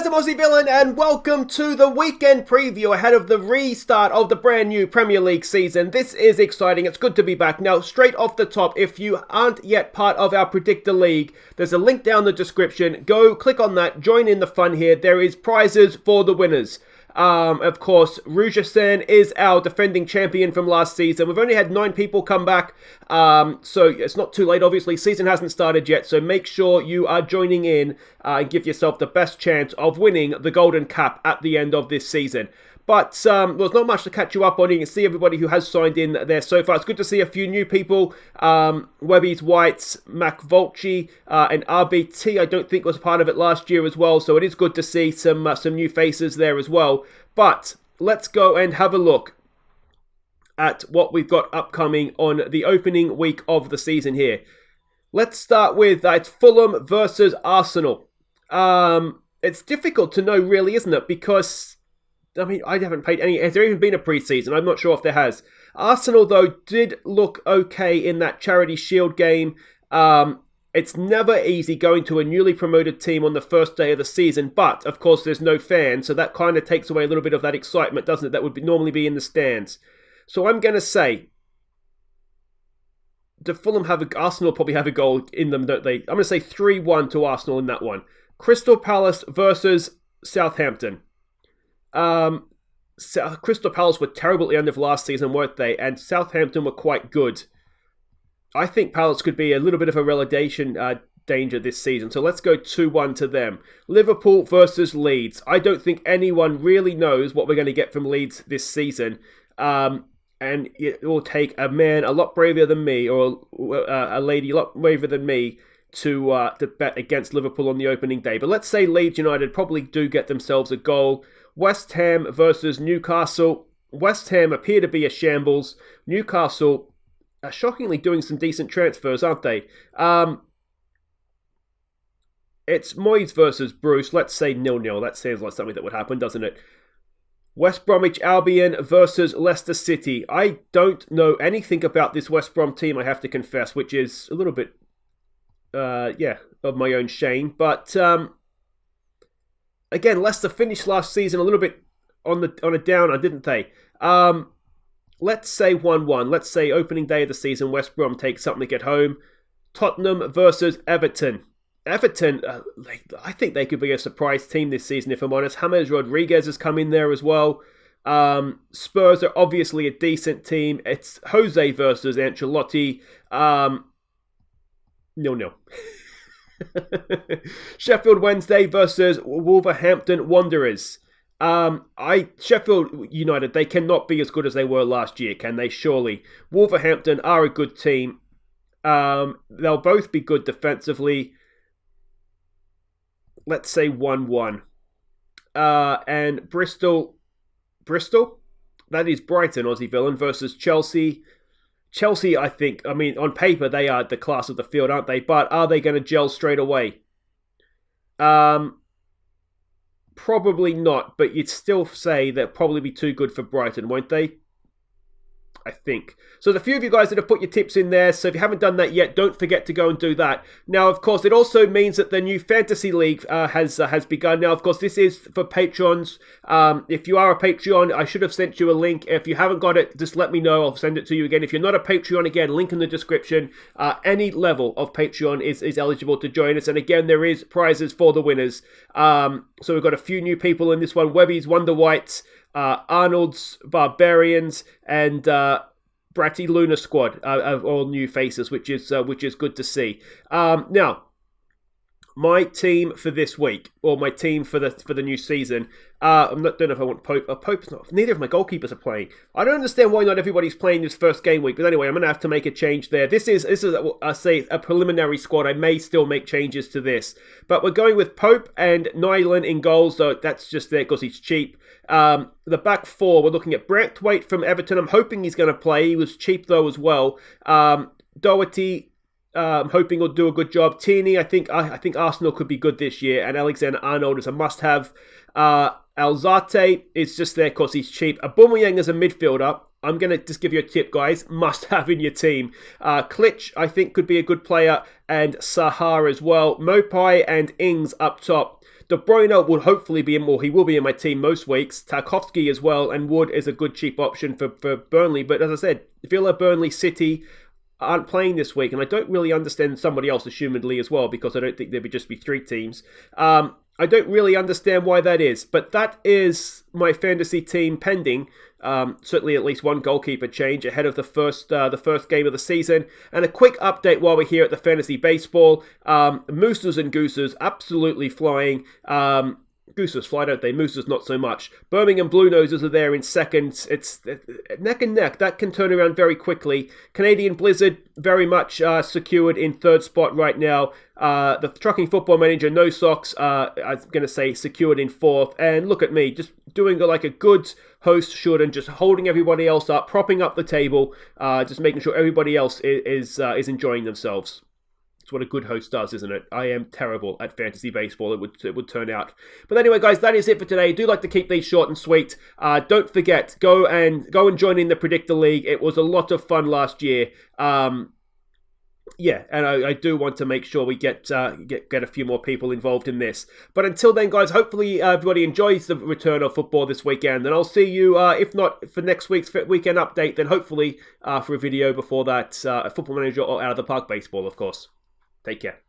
guys, I'm Aussie Villain and welcome to the weekend preview ahead of the restart of the brand new Premier League season. This is exciting, it's good to be back. Now, straight off the top, if you aren't yet part of our Predictor League, there's a link down the description. Go click on that, join in the fun here. There is prizes for the winners. Of course, Rujasan is our defending champion from last season. We've only had 9 people come back, so it's not too late. Obviously, season hasn't started yet, so make sure you are joining in and give yourself the best chance of winning the Golden Cap at the end of this season. But there's not much to catch you up on. You can see everybody who has signed in there so far. It's good to see a few new people. Webby's Whites, Mac Volchi, and RBT, I don't think was part of it last year as well. So it is good to see some new faces there as well. But let's go and have a look at what we've got upcoming on the opening week of the season here. Let's start with it's Fulham versus Arsenal. It's difficult to know really, isn't it? Because I mean, I haven't paid any. Has there even been a pre-season? I'm not sure if there has. Arsenal, though, did look okay in that Charity Shield game. It's never easy going to a newly promoted team on the first day of the season, but, of course, there's no fans, so that kind of takes away a little bit of that excitement, doesn't it? That would normally be in the stands. So I'm going to say, do Fulham have Arsenal probably have a goal in them, don't they? I'm going to say 3-1 to Arsenal in that one. Crystal Palace versus Southampton. Crystal Palace were terrible at the end of last season, weren't they? And Southampton were quite good. I think Palace could be a little bit of a relegation danger this season. So let's go 2-1 to them. Liverpool versus Leeds. I don't think anyone really knows what we're going to get from Leeds this season. And it will take a man a lot braver than me, or a lady a lot braver than me, to bet against Liverpool on the opening day. But let's say Leeds United probably do get themselves a goal. West Ham versus Newcastle. West Ham appear to be a shambles. Newcastle are shockingly doing some decent transfers, aren't they? It's Moyes versus Bruce. Let's say 0-0. That sounds like something that would happen, doesn't it? West Bromwich Albion versus Leicester City. I don't know anything about this West Brom team, I have to confess, which is a little bit, of my own shame. But again, Leicester finished last season a little bit on a downer, didn't they? Let's say 1-1. Let's say opening day of the season, West Brom takes something at home. Tottenham versus Everton. Everton, I think they could be a surprise team this season, if I'm honest. James Rodriguez has come in there as well. Spurs are obviously a decent team. It's Jose versus Ancelotti. 0-0. Sheffield Wednesday versus Wolverhampton Wanderers. Sheffield United, they cannot be as good as they were last year, can they? Surely. Wolverhampton are a good team. They'll both be good defensively. Let's say 1-1. And Bristol? That is Brighton, Aussie Villain, versus Chelsea. Chelsea, I think, I mean, on paper, they are the class of the field, aren't they? But are they going to gel straight away? Probably not, but you'd still say they'll probably be too good for Brighton, won't they? I think. So there's a few of you guys that have put your tips in there, so if you haven't done that yet, don't forget to go and do that. Now, of course, it also means that the new Fantasy League has begun. Now, of course, this is for patrons. If you are a Patreon, I should have sent you a link. If you haven't got it, just let me know. I'll send it to you again. If you're not a Patreon, again, link in the description. Any level of Patreon is eligible to join us. And again, there is prizes for the winners. So we've got a few new people in this one. Webby's Wonder Whites, Arnold's Barbarians, and Bratty Luna Squad of all new faces, which is good to see. Now, my team for this week, or my team for the new season. Don't know if I want Pope. Pope's not. Neither of my goalkeepers are playing. I don't understand why not everybody's playing this first game week. But anyway, I'm going to have to make a change there. This is I say a preliminary squad. I may still make changes to this, but we're going with Pope and Nyland in goals. So that's just there because he's cheap. The back four, we're looking at Braithwaite from Everton. I'm hoping he's going to play. He was cheap though as well. Doherty. I'm hoping he'll do a good job. Tierney, I think Arsenal could be good this year, and Alexander-Arnold is a must-have. Alzate is just there because he's cheap. Aubameyang is a midfielder. I'm going to just give you a tip, guys. Must have in your team. Klitsch, I think, could be a good player, and Sahar as well. Mopai and Ings up top. De Bruyne would hopefully be in, he will be in my team most weeks. Tarkowski as well, and Wood is a good cheap option for Burnley. But as I said, Villa, Burnley, City aren't playing this week, and I don't really understand somebody else, assumedly, as well, because I don't think there would just be 3 teams. I don't really understand why that is, but that is my fantasy team pending. Certainly at least one goalkeeper change ahead of the first game of the season. And a quick update while we're here at the Fantasy Baseball. Mooses and Gooses absolutely flying. Gooses fly, don't they? Mooses not so much. Birmingham Blue Noses are there in second. It's neck and neck. That can turn around very quickly. Canadian Blizzard very much secured in third spot right now. The Trucking Football Manager No Socks, I'm going to say secured in fourth. And look at me, just doing like a good host should, and just holding everybody else up, propping up the table, just making sure everybody else is enjoying themselves. It's what a good host does, isn't it? I am terrible at fantasy baseball, it would turn out. But anyway, guys, that is it for today. I do like to keep these short and sweet. Don't forget, go and join in the Predictor League. It was a lot of fun last year. Yeah, and I do want to make sure we get a few more people involved in this. But until then, guys, hopefully everybody enjoys the return of football this weekend. And I'll see you, if not for next week's weekend update, then hopefully for a video before that, Football Manager or Out of the Park Baseball, of course. Take care.